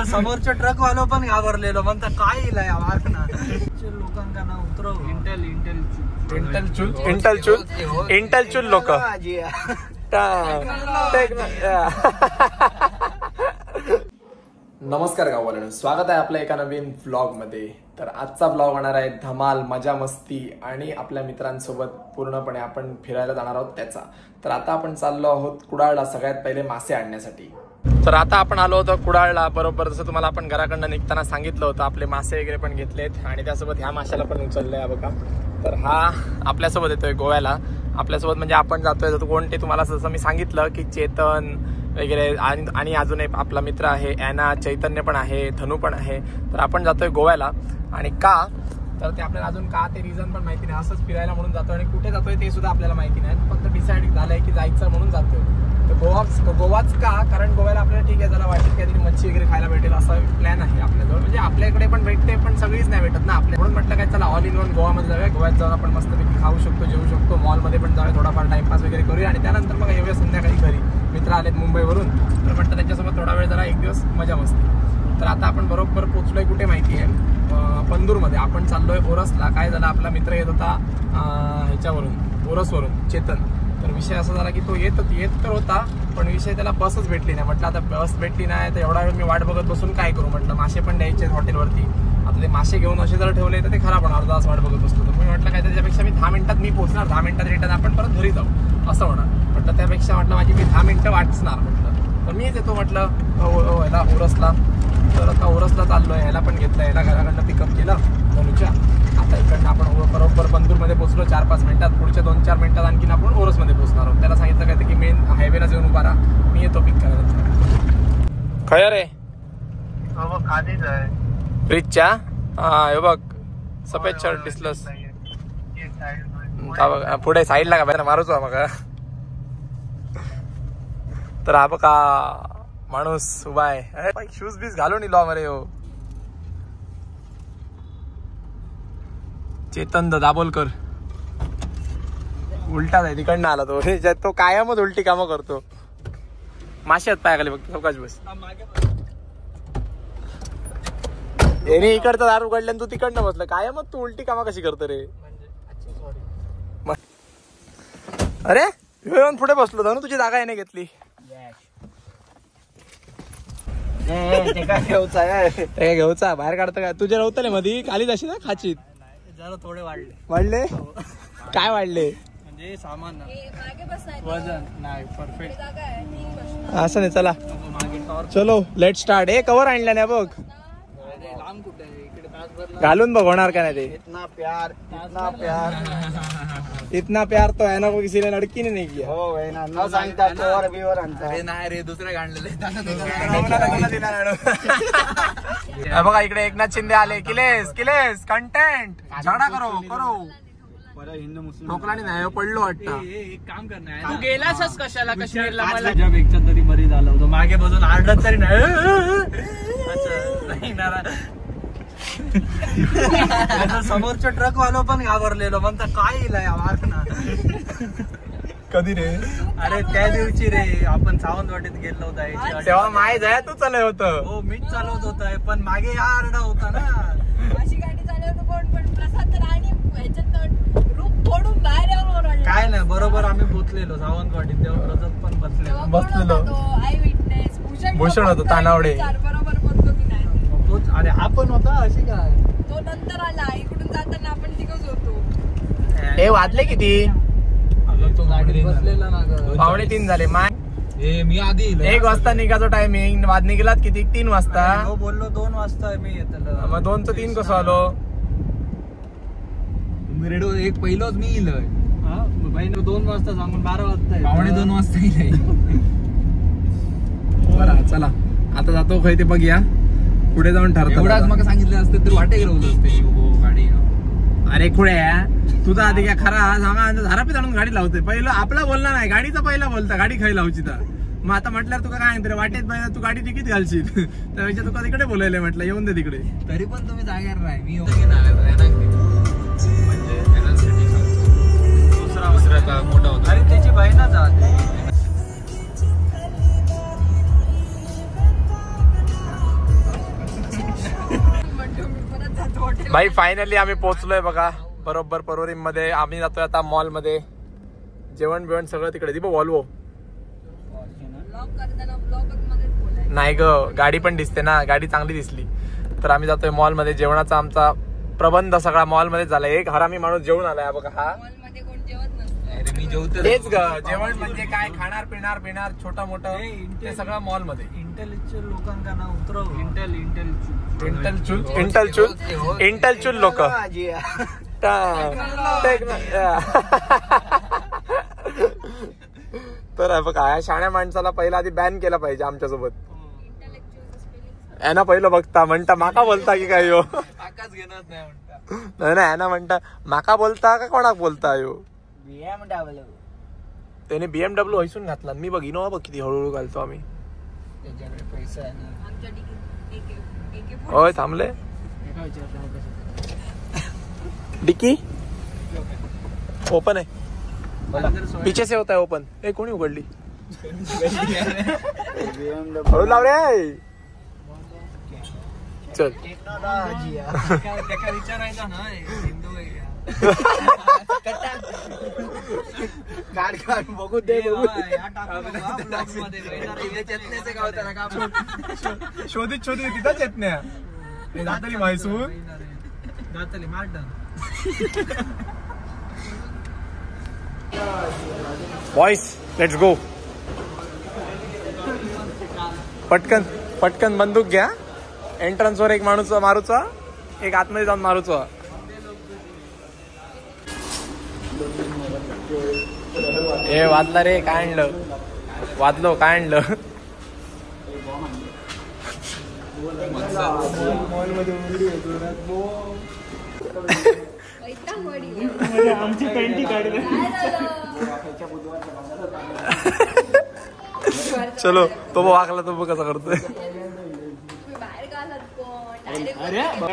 समोरच्या ट्रक वालो पण घाबरलेलो म्हणता काय इलाय मारना लोकांना ना उतरव इंटेल चूल लोक नमस्कार गाववाल्यांनो, स्वागत आहे आपल्या एका नवीन व्लॉग मध्ये. तर आजचा व्लॉग होणार आहे धमाल, मजा मस्ती आणि आपल्या मित्रांसोबत पूर्णपणे आपण फिरायला जाणार आहोत त्याचा. तर आता आपण चाललो आहोत कुडाळला सगळ्यात पहिले मासे आणण्यासाठी. तर आता आपण आलो होतो कुडाळला, बरोबर जसं तुम्हाला आपण घराकडनं निघताना सांगितलं होतं. आपले मासे वगैरे पण घेतलेत आणि त्यासोबत ह्या माशाला पण उचललंय बघा. तर हा आपल्यासोबत येतोय गोव्याला. आपल्यासोबत म्हणजे आपण जातोय कोणते, तुम्हाला जसं मी सांगितलं की चेतन वगैरे आणि अजून एक आपला मित्र आहे ॲना, चैतन्य पण आहे, धनू पण आहे. तर आपण जातोय गोव्याला. आणि का तर ते आपल्याला अजून का ते रिझन पण माहिती नाही, असंच फिरायला म्हणून जातोय. आणि कुठे जातोय ते सुद्धा आपल्याला माहिती नाही, फक्त डिसाईड झालंय की जायचं म्हणून जातोय. तर गोवाच का, कारण गोव्याला आपल्याला ठीक आहे जरा वाटेल काहीतरी मच्छी वगैरे खायला भेटेल असा प्लॅन आहे आपल्याजवळ. म्हणजे आपल्याकडे पण भेटते पण सगळीच नाही भेटत ना आपल्या, म्हणून म्हटलं काय चला ऑल इन वन गोवामध्ये जाऊया. गोव्यात जाऊन आपण मस्तपैकी खाऊ शकतो, जेवू शकतो, मॉलमध्ये पण जाऊया, थोडाफार टाइमपास वगैरे करूया आणि त्यानंतर मग येऊया संध्याकाळी घरी. मित्र आलेत मुंबईवरून, तर म्हटलं त्यांच्यासोबत थोडा वेळ जरा एक दिवस मजा मस्ती. तर आता आपण बरोबर पोचलोय कुठे माहिती आहे, पंदूरमध्ये. आपण चाललोय ओरसला. काय झालं, आपला मित्र येत होता ह्याच्यावरून, ओरसवरून, चेतन. तर विषय असा झाला की तो येत तर होता, पण विषय त्याला बसच भेटली नाही. म्हटलं आता बस भेटली नाही तर एवढा वेळ मी वाट बघत बसून काय करू. म्हटलं मासे पण द्यायचे हॉटेलवरती, आता ते मासे घेऊन असे जर ठेवले तर ते खराब होणार, अर्धा तास वाट बघत बसतो. तर मी म्हटलं काय त्याच्यापेक्षा मी 10 मिनिटात मी पोहोचणार, 10 मिनिटात रिटर्न आपण परत घरी जाऊ असं होणार. म्हटलं त्यापेक्षा म्हटलं माझी मी 10 मिनिटं वाचणार. म्हटलं तर मीच येतो म्हटलं ह्याला ओरसला. तर आता ओरसला चाललोय, ह्याला पण घेतलं, ह्याला घराकडनं पिकअप केलं धनुच्या. आता इकडनं आपण बरोबर पंदूरमध्ये पोहोचलो 4-5 मिनिटात. पुढच्या 2-4 मिनिटात आणखीन आपण ओरसमध्ये पोहोचणार आहोत. त्याला सांगितलं काय की मेन हायवेला जाऊन उभा राहा, मी येतो पिक करायला. खयर आहे खालीच आहे फ्रीजच्या. हा हे बघ सफेद शर्ट दिसलंस पुढे साईडला का बाहेर मारूच मग. तर हा बघा माणूस उभा आहे, शूज बीज घालून इलो मरे. हो चेतन दाभोलकर उलटा आहे, तिकडनं आला तो कायमच उलटी कामं करतो. मासे आहेत पायाखाली फक्त, चौकाश बस. याने इकडचं दार उघडलं तू तिकडनं बसलं, कायमच तू उलटी कामं कशी करतो रे. अरे येऊन पुढे बसलो धनू, तुझी जागा याने घेतली. घेऊचा बाहेर काढतं काय तुझ्या रवतले मध्ये खाली जाशी ना खाचीत. जरा थोडे वाढले काय वाढले म्हणजे सामान वजन नाही परफेक्ट असं नाही. चला चलो लेट स्टार्ट. हे कवर आणल्या नाही बघ, लांब कुठे घालून बघ होणार का नाही ते. इतना प्यार इतना प्यार तो है ना, को किसी ने लड़की ने नहीं किया. हो है ना, न सांगता कवर बिवर आणता. अरे नाही रे, दुसरे गाणलेले. बघा इकडे एकनाथ शिंदे आले. किलेस कंटेंट झाडा करो हिंदू मुस्लिम ठोकला नाही पडलो वाटतं. एक काम करणार, तू गेलासच कशाला काश्मीरला. मला पेक्षा तरी बरी झालं होतं, मागे बसून आरडत तरी नाही. समोरच्या ट्रक वालो पण घाबरलेलो म्हणता काय इलाय मारना. कधी रे, अरे त्या दिवशी रे आपण सावंतवाडीत गेलो होता तेव्हा माय जाय तू चालय होतं. हो मीच चालवत होता, पण मागे या आरडा होता ना. अशी गाडी चालवतो कोण, पण प्रसाद तर आणि ह्याच्यात रूप फोडून बाहेर येऊन काय नाही. बरोबर आम्ही पोचलेलो सावंतवाडीत, तेव्हा प्रसाद पण बसलेलो. आय विटनेस भूषण होतो तानावडे. बरोबर बोलतो की नाही. अरे आपण होता अशी काय, तो नंतर आला. इकडून जाताना आपण तिघच होतो. हे वाजले किती, तो गाडीत बसलेला ना. 2:45 झाले. माय मी आधी 1 वाजता निघायचो टायमिंग, वाद निघालात किती 3 वाजता. हो बोललो 2 वाजता मी येतलो. मग 2 चं 3 कसं आलो. रेडो एक पहिलोच मी इलोय. बहिणी 2 वाजता सांगून 12 वाजता 2:15 वाजता इलोय. बरं चला आता जातो खय ते बघूया, पुढे जाऊन ठरतो. एवढाच मग सांगितलं असतं तर वाटे गेलो असते गाडी. अरे खुळ्या तुझा आधी काय खरा सांगा, झारापीत आणून गाडी लावते. पहिलं आपला बोलला नाही, गाडीचा पहिला बोलता गाडी खाई लावची. तर मग आता म्हटल्यावर तुका काय तरी वाटेत तू गाडी तिकीट घालशील, त्यापेक्षा तुका तिकडे बोलायला म्हटलं येऊन दे तिकडे. तरी पण तुम्ही जागेवर नाही. मी दुसरा मोठा होता. अरे त्याची बहीणच भाई फायनली आम्ही पोहोचलोय बघा बरोबर परोरीम मध्ये. आम्ही जातोय आता मॉल मध्ये. जेवण बिवण सगळं तिकडे. दीपो वॉल्वो नाही ग, गाडी पण दिसते ना, गाडी चांगली दिसली तर आम्ही जातोय मॉल मध्ये. जेवणाचा आमचा प्रबंध सगळा मॉल मध्ये झाला. एक हरामी माणूस जेवण आलाय बघा हा. मी जेवतो तेच ग, जेवण म्हणजे काय, खाणार पिणार छोटा मोठा ते सगळं मॉल मध्ये. इंटेलेक्च्युअल लोकांना ना उतरव. इंटेलेक्च्युअल लोक तर बघा या शाण्या माणसाला पहिला आधी बॅन केला पाहिजे आमच्यासोबत. याना पहिलं बघता म्हणता माका बोलता की काय यो. नाही ना, याना म्हणता माका बोलता का कोणाक बोलता यो. त्याने BMW हैसून घातला. मी बघ इनोवा बघ किती हळूहळू घालतो आम्ही. होय थांबले. डिक्की ओपन आहे. पीछे से होता है ओपन. ए कोणी उघडली. हळू लाव रे. चल विचारायचा ना बघू दे. शोधित तिथंच येत नाही जातली म्हैसून जातली मार्ट. Boys let's go. पटकन बंदूक घ्या. एंट्रन्स वर एक माणूस मारूचा, एक आतमध्ये जाऊन मारूचा. ए वाजला रे. काय आणलं वाजलो. काय आणलं. आमची पेंटी काढली. चलो तो वाकला तो कसा करतोय.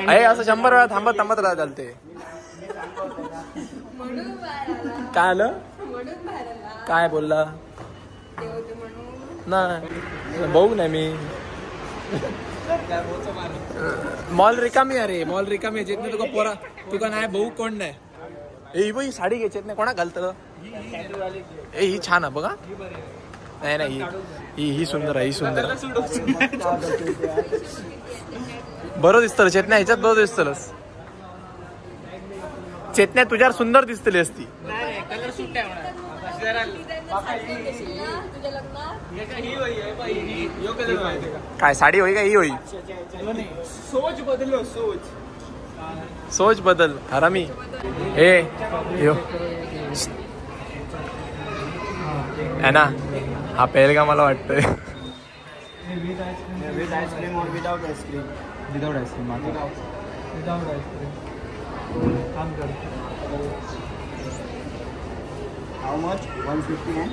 अरे असं 100 वेळा थांबत राहा चालते. काय आलं. काय बोलला नाही बघू नाही मी. मॉल रिकामी. अरे मॉल रिकामी येत नाही तुका पोरा. तुका नाही भाऊ कोण नाही. ए ही साडी घ्यायची नाही कोणा घालत. ए ही छान आहे बघा. नाही ही सुंदर आहे. ही सुंदर बरं दिसतं चेतन्या. ह्याच्यात बरं दिसतं. चेतन्या तुझ्यावर सुंदर दिसतली असती. काय साडी होई का ही होई. सोच बदल हरामी. ए यो है ना हा पेल का मला वाटतंय. Without ice cream. How much? 150 है.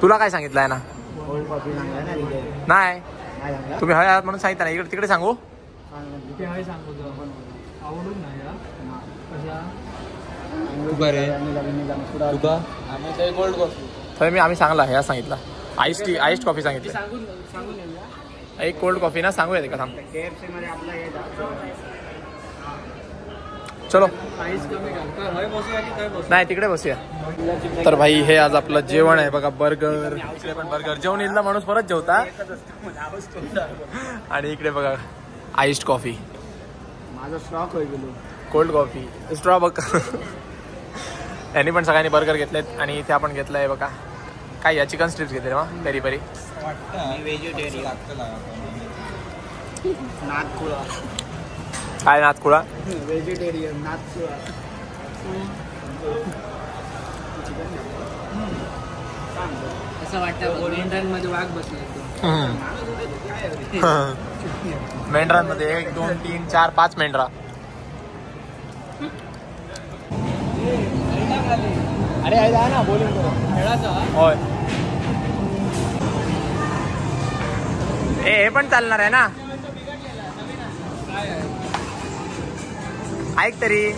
तुला काय सांगितलं आहे ना. कोल्ड कॉफी सांगा ना तिथे. नाही तुम्ही हव्या म्हणून सांगितलं ना. इकडे तिकडे सांगू. आवडून नाही गोल्ड कॉफी. तर आम्ही सांगला ह्या सांगितलं. आईस्ड कॉफी सांगितलं. एक कोल्ड कॉफी ना सांगूया ते का थांब. चलो नाही तिकडे बसूया. तर भाई हे आज आपलं जेवण आहे बघा. बर्गर. इकडे पण बर्गर. जेवण येईल ना माणूस परत जेवता. आणि इकडे बघा आईस्ड कॉफी. माझा स्टॉक होईल गेलो. कोल्ड कॉफी स्ट्रॉ बघ. यांनी पण सगळ्यांनी बर्गर घेतलेत. आणि इथे आपण घेतलंय बघा काय या चिकन स्ट्रिप्स घेतले मग पेरी पेरी. नागपुरा. काय नाथकुळा. व्हेजिटेरियन नागपुरा. असं वाटतं मेंढरांमध्ये वाघ बसले. मेंढरांमध्ये 1 2 3 4 5 मेंढरा. अरे आहे ना बोलिंग होय. हे पण चालणार आहे ना. ऐक तरी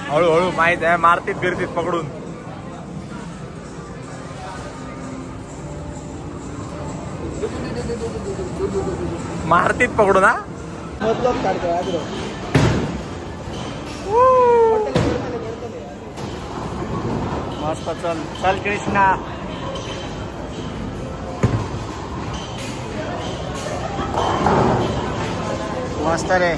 हळूहळू माहित आहे. मारतीत फिरतीत पकडून. मारतीत पकडू ना. मस्त चल चल कृष्णा. मस्त रे.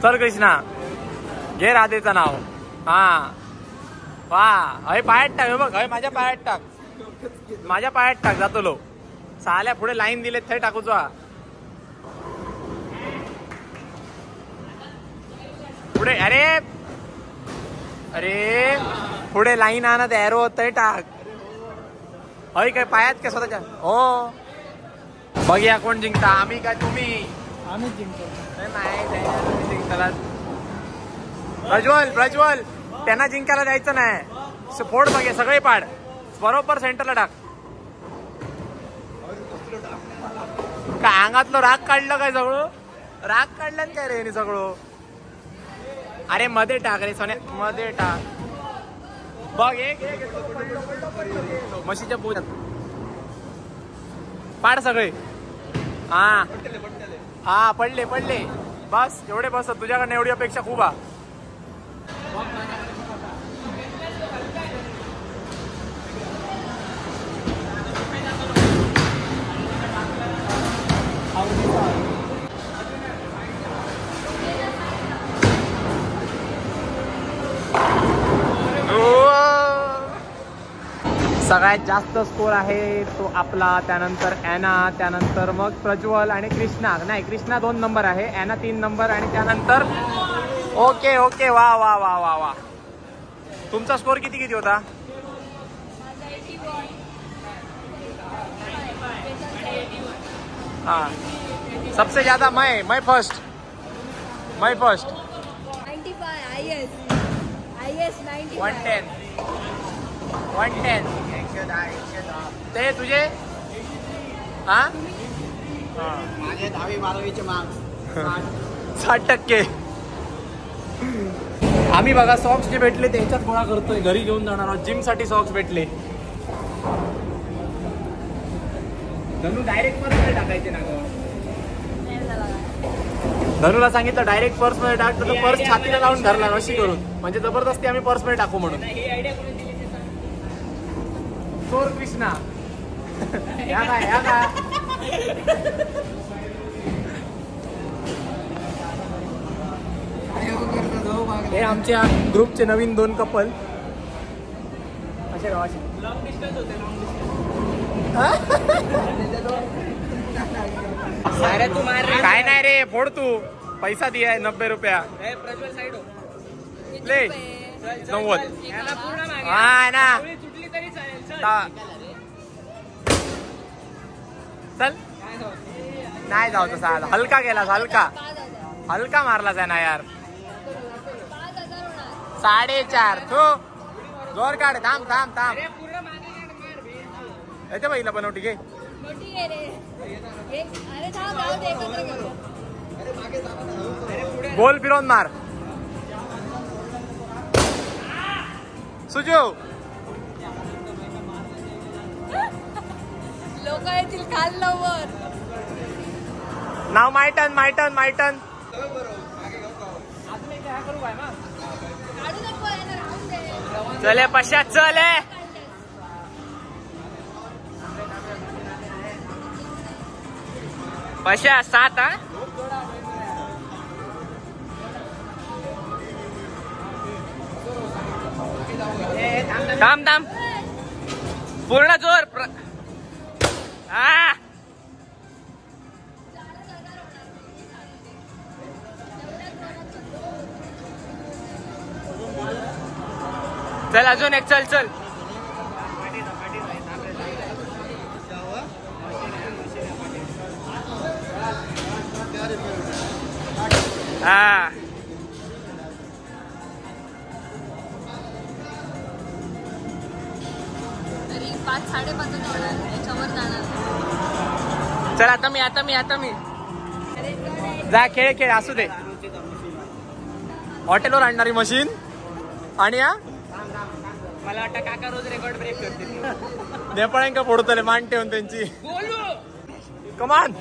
चल कृष्णा घे राधेचं नाव. हा वा अय पायात टाक. बघ अय माझ्या पायात टाक. माझ्या पायात टाक. जातो लो साल्या पुढे लाईन दिले थंय टाकूच. पुढे अरे अरे पुढे लाईन आणत एरो थंय टाक. अय काय पायात काय स्वतःच्या. हो बघूया कोण जिंकता. आम्ही काय तुम्ही. आम्ही जिंकतो. नाही जिंकायला. प्रज्वल प्रज्वल त्यांना जिंकायला जायचं नाही. फोड बघे सगळे पाड बरोबर सेंटरला टाक. काय अंगातलं राग काढलं काय सगळं. राग काढलं काय रे सगळं. अरे मध्ये टाक रे सोन्या मध्ये टाक. बघ एक म्हशीच्या पोटात पाड सगळे. हा हा पडले पडले. बस एवढे बस. तुझ्याकडनं एवढी अपेक्षा खूप. सगळ्यात जास्त स्कोर आहे तो आपला. त्यानंतर ॲना, त्यानंतर मग प्रज्वल आणि कृष्णा. नाही कृष्णा 2 नंबर आहे, ॲना 3 नंबर आणि त्यानंतर ओके ओके. वा वा वा वा वा. तुमचा स्कोर किती किती होता. हाँ सबसे ज्यादा मैं फर्स्ट 95 IS 95 110 ते तुझे. हा 10वी-12वीचे मार्क्स 60%. आम्ही बघा सॉक्स जे भेटले ते ह्याच्यात गोळा करतोय. घरी घेऊन जाणार आहोत. जिम साठी सॉक्स भेटले. धनू डायरेक्ट पर्स मध्ये टाकायचे ना ग. धनूला सांगितलं डायरेक्ट पर्स मध्ये टाक तर पर्स छातीला लावून धरला अशी करून. म्हणजे जबरदस्ती आम्ही पर्स मध्ये टाकू म्हणून. चोर कृष्णा या काय. हे आमच्या ग्रुपचे नवीन 2 कपल असे लॉंग डिस्टन्स होते. काय नाही रे फोड तू. पैसा दिया है 90 रुपया. प्रज्वल साइड हो. ले 90. हा ना चल. नाही जाऊ तसा. हलका गेलास. हलका मारलाच आहे ना यार. 4.5 तो जोर काढ. थांब येते बाईला बनवटी घे. गोल फिरवून मार. सुजो लोक येतील काल लवकर. नाव मायटन चले पश्चात चले. पश्चात 7 हा. थांब पूर्ण जोर. चल अजून एक. चल 5 5:30 होणार त्याच्यावर जाणार. चल आता मी जा खेळ असू दे. हॉटेलवर आणणारी मशीन आणि मला वाटतं काका रोज रेकॉर्ड ब्रेक करते. नेपाळ्यांका फोडतले मान ठेवून त्यांची. कमान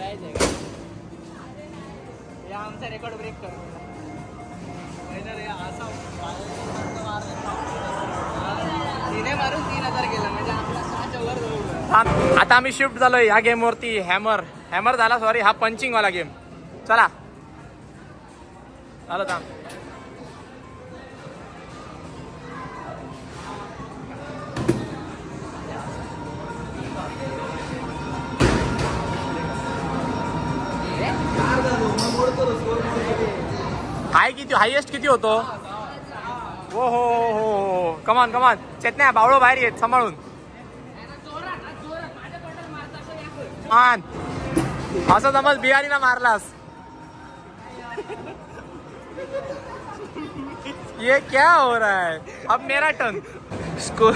आमचा रेकॉर्ड ब्रेक कर. आता आम्ही शिफ्ट झालोय ह्या गेम वरती. हॅमर झाला, सॉरी, हा पंचिंग वाला गेम. चला झालं थांब. हायएस्ट किती होतो? हो कमान चेतन्या बावळो बाहेर येत सांभाळून. असं समज बिहारीला मारलास. ये क्या हो रहा है? अब मेरा टर्न. स्कोर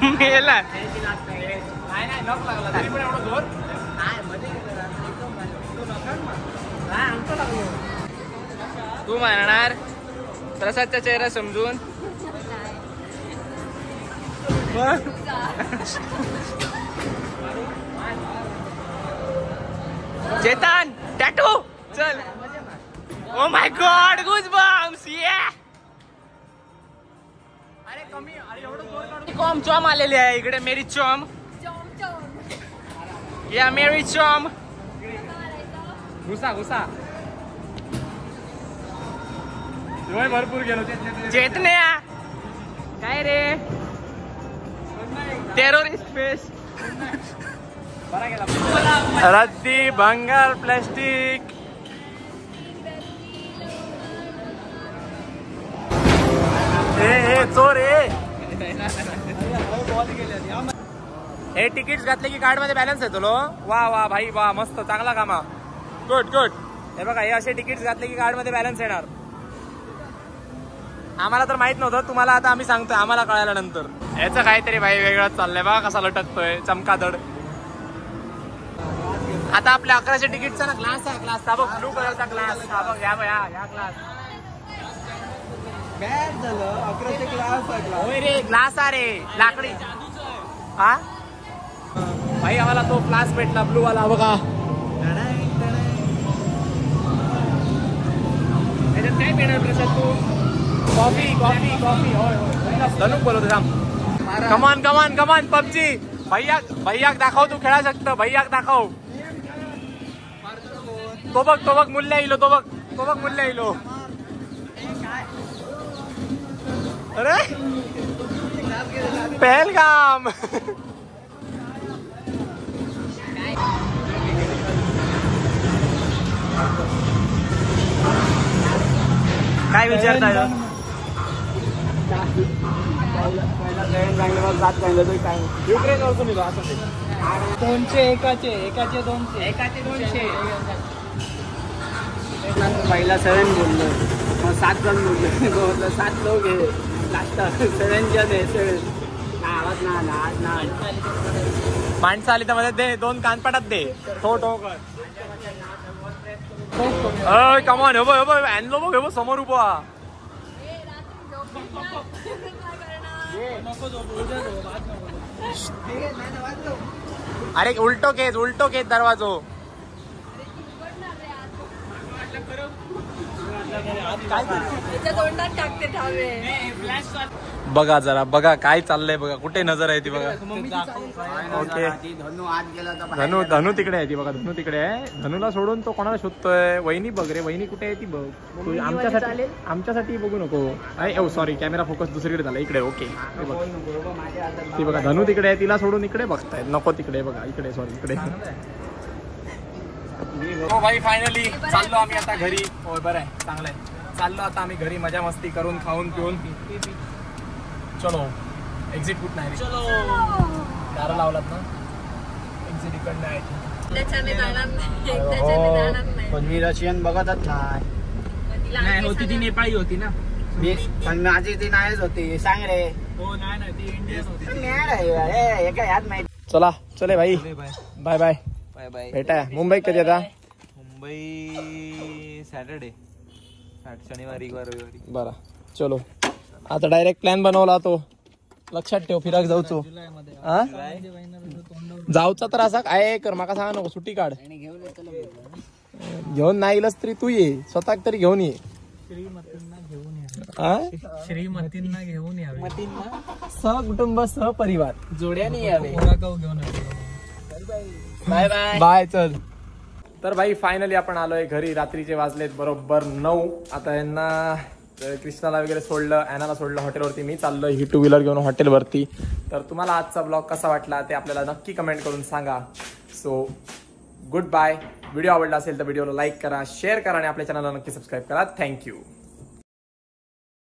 मेला. तू म्हणणार प्रसादचा चेहरा समजून. चेतन टॅटू चल. Oh my God goosebumps. अरे कमी, अरे एवढं जोर काढून. कॉम चॉम आलेली आहे इकडे. मेरी चॉम या मेरी चॉम. घुसा भरपूर गेलो. चेतन्या काय रे? Terrorist face. रद्दी भंगार प्लास्टिक. चोर हे तिकीट घातले की कार्ड मध्ये बॅलन्स येतो. वा भाई वा, मस्त, चांगला कामा. गुड. हे बघा, हे असे तिकीट घातले की कार्ड मध्ये बॅलन्स येणार. आम्हाला तर माहित नव्हतं, तुम्हाला आता आम्ही सांगतोय, आम्हाला कळायला नंतर. याचं काहीतरी भाई वेगळंच चाललंय बघा, कसा लटकतोय चमकादड. आता आपल्या 1100 तिकीटचा ना ग्लास आहे. ग्लास बघ, ब्लू कलरचा ग्लास. हा बघ, या ग्लास. बॅट झालं 1100 ग्लास. होय रे, ग्लास आहे रे, लाकडी. हा भाई, आम्हाला तो ग्लास भेटला ब्लू वाला बघा. त्याच्यात काय पेणार प्रसाद तू? कॉफी. होय धनुक बोलवतो थांब. कमान पबजी. भैयाक दाखव, तू खेळा शकतो. भैयाक दाखव. तो बघ मूल्य येलो. तो बघ मूल्य येलो. अरे पहलगाम. काय विचारताय? युक्रेन वरतून येतो असं. 200 एकाचे 200. पहिला 7 बोललो, मग 7 जण बोललो. 7 लोक आहे लास्ट. 7 जण आहे. 7 आवाज ना. माणसं आली तर मध्ये दे, 2 कानपाटात दे. ठो कर. कमान. आणलो बघ, समोर उभा. अरे उलटो केस दरवाजो. बघा जरा, बघा काय चाललंय बघा. कुठे नजर आहे ती बघा. ओके, धनु तिकडे आहे ती बघा. धनु तिकडे आहे. धनुला सोडून तो कोणाला शोधतोय? वहिनी बघ रे, वहिनी कुठे आहे ती बघ. आमच्यासाठी बघू नको. सॉरी, कॅमेरा फोकस दुसरीकडे झाला. इकडे. ओके, ती बघा धनु तिकडे आहे. तिला सोडून इकडे बघताय. नको तिकडे बघा. इकडे, सॉरी इकडे. हो भाई, फायनली चाललो आम्ही आता घरी. हो बरं आहे, चांगलं आहे. चाललो आता आम्ही घरी, मजा मस्ती करून, खाऊन पिऊन. चलो एक्झिट कुठ नाही. चलो दारा लावलात ना, एक्झिट इकडं नाही. पण मी रशियन बघतच नाही. होती ती नेपाळी होती ना. पण माझी ती नाहीच होती. सांग रे. चला चले भाई बाय बाय बाय बाय भेटा मुंबई कधी आता मुंबई सॅटर्डे शनिवारी किंवा रविवारी बरं चलो आता डायरेक्ट प्लॅन बनवला तो लक्षात ठेव फिराक जाऊचो जाऊचा तर असा काय कर माका सांगा नको सुट्टी काढ घेऊन नाही इलस तरी तू ये स्वतः तरी घेऊन ये श्रीमतींना घेऊन यावे सहकुटुंब सहपरिवार जोड्याने यावे घेऊन बाय बाय बाय चल तर भाई फायनली आपण आलोय घरी रात्रीचे वाजलेत बरोबर 9 आता यांना कृष्णाला वगैरे सोडलं ॲनाला सोडलं हॉटेलवरती मी चाललोय ही 2 व्हीलर घेऊन हॉटेलवरती तर तुम्हाला आजचा ब्लॉग कसा वाटला ते आपल्याला नक्की कमेंट करून सांगा सो गुड बाय व्हिडिओ आवडला असेल तर व्हिडिओला लाईक करा शेअर करा आणि आपल्या चॅनलला नक्की सबस्क्राईब करा थँक्यू